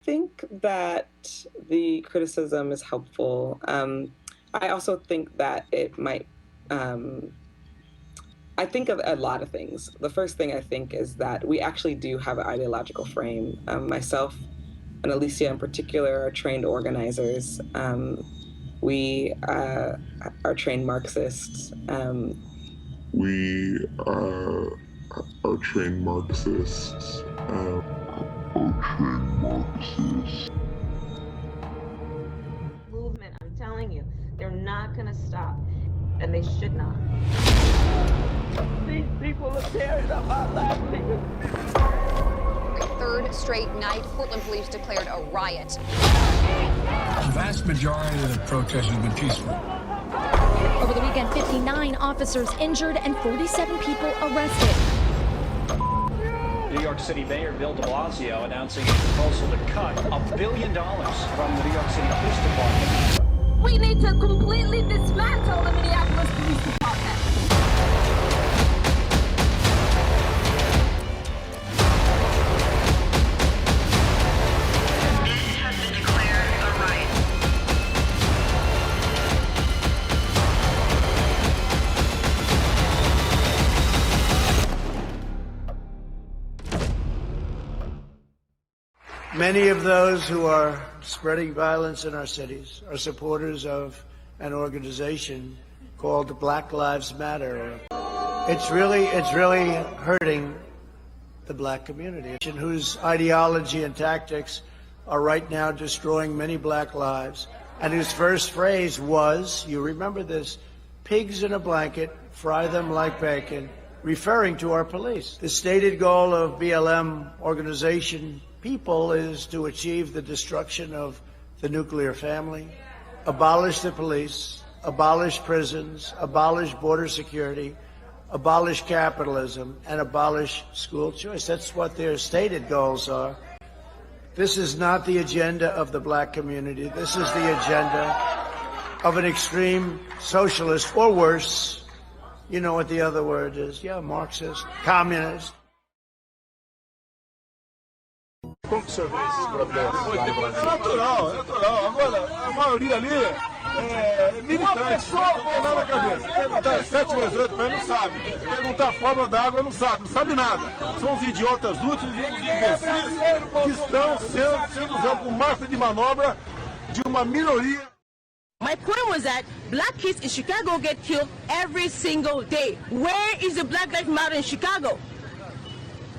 think that the criticism is helpful. I also think that it might, I think of a lot of things. The first thing I think is that we actually do have an ideological frame. Myself and Alicia in particular are trained organizers. We are trained Marxists. We are trained Marxists. Movement, I'm telling you, they're not going to stop, and they should not. These people are tearing up our livelihood. Third straight night, Portland police declared a riot. The vast majority of the protest has been peaceful. Over the weekend, 59 officers injured and 47 people arrested. New York City Mayor Bill de Blasio announcing a proposal to cut $1 billion from the New York City Police Department. We need to completely dismantle the Minneapolis Police Department. This has been declared a riot. Many of those who are spreading violence in our cities are supporters of an organization called Black Lives Matter. It's really hurting the black community, whose ideology and tactics are right now destroying many black lives, and whose first phrase was, you remember this, pigs in a blanket, fry them like bacon, referring to our police. The stated goal of BLM organization people is to achieve the destruction of the nuclear family, abolish the police, abolish prisons, abolish border security, abolish capitalism, and abolish school choice. That's what their stated goals are. This is not the agenda of the black community. This is the agenda of an extreme socialist, or worse. You know what the other word is. Yeah, Marxist, communist. Como que o senhor vê esses protestos? É natural. Agora, a maioria ali é militante. Não tem nada na cabeça. Perguntar 7 vezes 8 para ele não sabe. Perguntar a forma da água não sabe nada. São os idiotas úteis e os imbecis que estão sendo usados como massa de manobra de uma minoria. My point was that black kids in Chicago get killed every single day. Where is the Black Lives Matter in Chicago?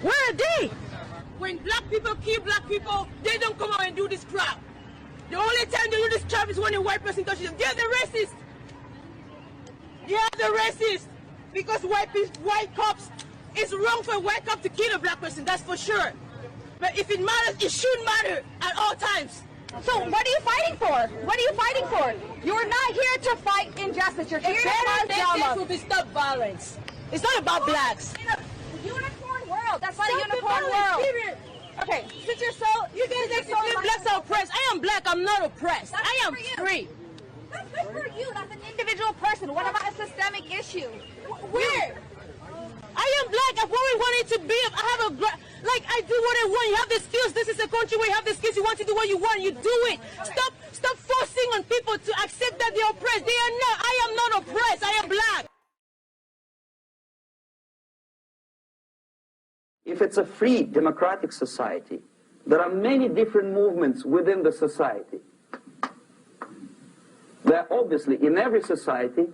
Where are they? When black people kill black people, they don't come out and do this crap. The only time they do this crap is when a white person touches them. They're the racist. They are the racist. Because white cops, it's wrong for a white cop to kill a black person, that's for sure. But if it matters, it should matter at all times. So what are you fighting for? What are you fighting for? You're not here to fight injustice. You're here to cause drama. This will be stop violence. It's not about blacks. In a unicorn world. That's not a unicorn world. Period. Okay, since you're so... You guys think blacks are oppressed. I am black. I'm not oppressed. I am free. That's good for you. That's an individual person. What about a systemic issue? Where? I am black. I've always wanted to be. I have I do what I want. You have the skills. This is a country where you have the skills. You want to do what you want. You do it. Stop forcing on people to accept that they're oppressed. They are not. I am not oppressed. I am black. If it's a free, democratic society, there are many different movements within the society. There are obviously, in every society,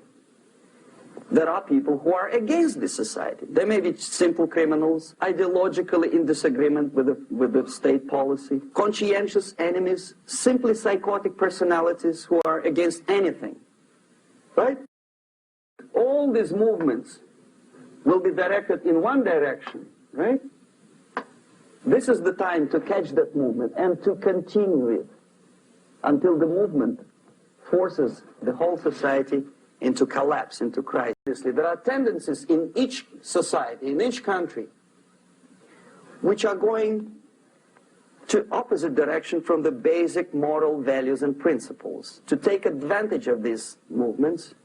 there are people who are against this society. They may be simple criminals, ideologically in disagreement with the state policy, conscientious enemies, simply psychotic personalities who are against anything, right? All these movements will be directed in one direction, right? This is the time to catch that movement and to continue it until the movement forces the whole society into collapse, into crisis. There are tendencies in each society, in each country, which are going to opposite direction from the basic moral values and principles. To take advantage of these movements,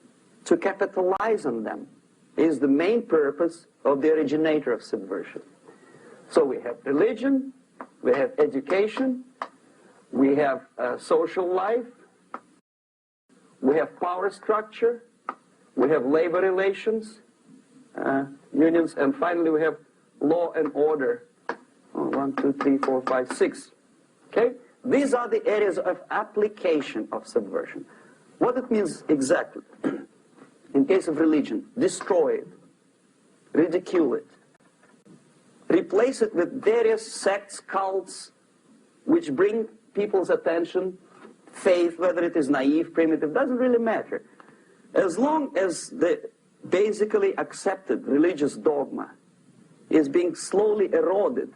to capitalize on them, is the main purpose of the originator of subversion. So we have religion, we have education, we have social life, we have power structure, we have labor relations, unions, and finally we have law and order. 1, 2, 3, 4, 5, 6. Okay? These are the areas of application of subversion. What it means exactly? In case of religion, destroy it, ridicule it, replace it with various sects, cults, which bring people's attention, faith, whether it is naive, primitive, doesn't really matter. As long as the basically accepted religious dogma is being slowly eroded.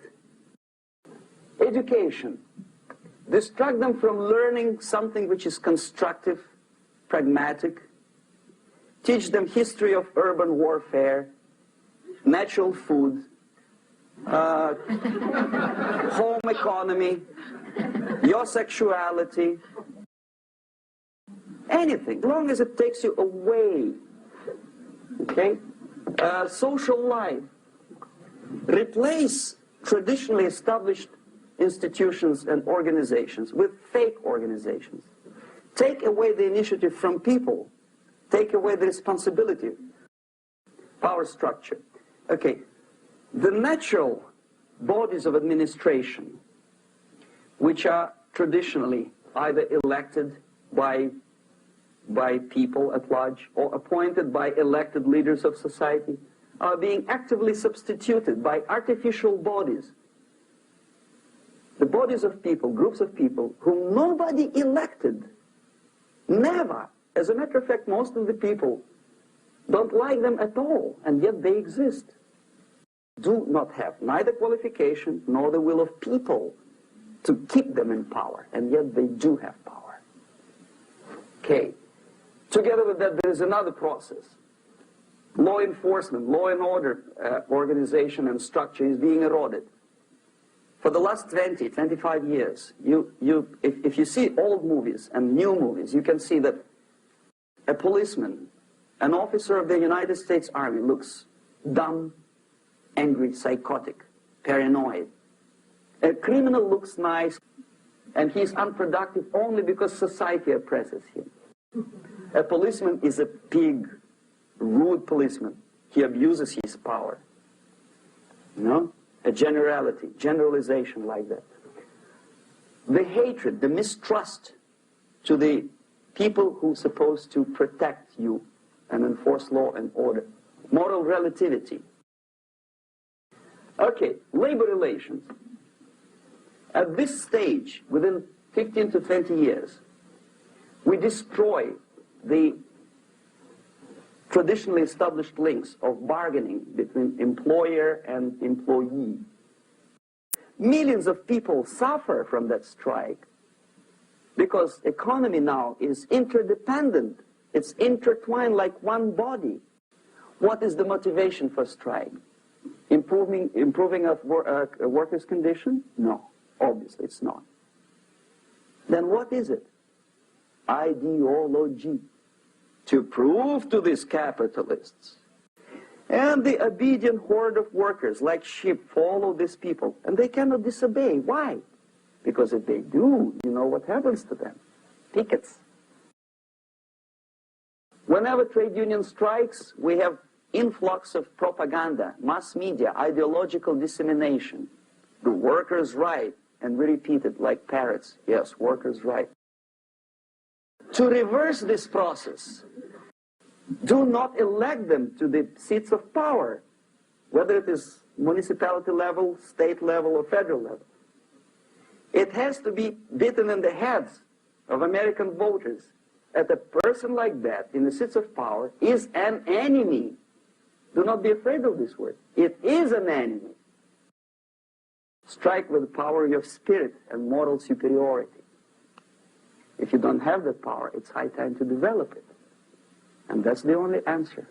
Education. Distract them from learning something which is constructive, pragmatic. Teach them history of urban warfare, natural food, home economy, your sexuality, anything, as long as it takes you away. Okay? Social life. Replace traditionally established institutions and organizations with fake organizations. Take away the initiative from people. Take away the responsibility. Power structure. Okay. The natural bodies of administration, which are traditionally either elected by people at large or appointed by elected leaders of society, are being actively substituted by artificial bodies. The bodies of people, groups of people, whom nobody elected. Never. As a matter of fact, most of the people don't like them at all, and yet they exist. Do not have neither qualification nor the will of people to keep them in power, and yet they do have power. Okay. Together with that, there is another process. Law enforcement, law and order organization and structure is being eroded. For the last 20, 25 years, if you see old movies and new movies, you can see that a policeman, an officer of the United States Army, looks dumb, angry, psychotic, paranoid. A criminal looks nice, and he's unproductive only because society oppresses him. A policeman is a pig, rude policeman. He abuses his power. You know? A generality, generalization like that. The hatred, the mistrust to the people who are supposed to protect you and enforce law and order. Moral relativity. Okay, labor relations. At this stage, within 15 to 20 years, we destroy the traditionally established links of bargaining between employer and employee. Millions of people suffer from that strike because economy now is interdependent. It's intertwined like one body. What is the motivation for strike? Improving of a worker's condition? No, obviously it's not. Then what is it? Ideology. To prove to these capitalists. And the obedient horde of workers, like sheep, follow these people. And they cannot disobey. Why? Because if they do, you know what happens to them? Pickets. Whenever trade union strikes, we have influx of propaganda, mass media, ideological dissemination. The workers' right. And we repeat it like parrots. Yes, workers' right. To reverse this process, do not elect them to the seats of power, whether it is municipality level, state level, or federal level. It has to be beaten in the heads of American voters that a person like that in the seats of power is an enemy. Do not be afraid of this word. It is an enemy. Strike with the power of spirit and moral superiority. If you don't have that power, it's high time to develop it. And that's the only answer.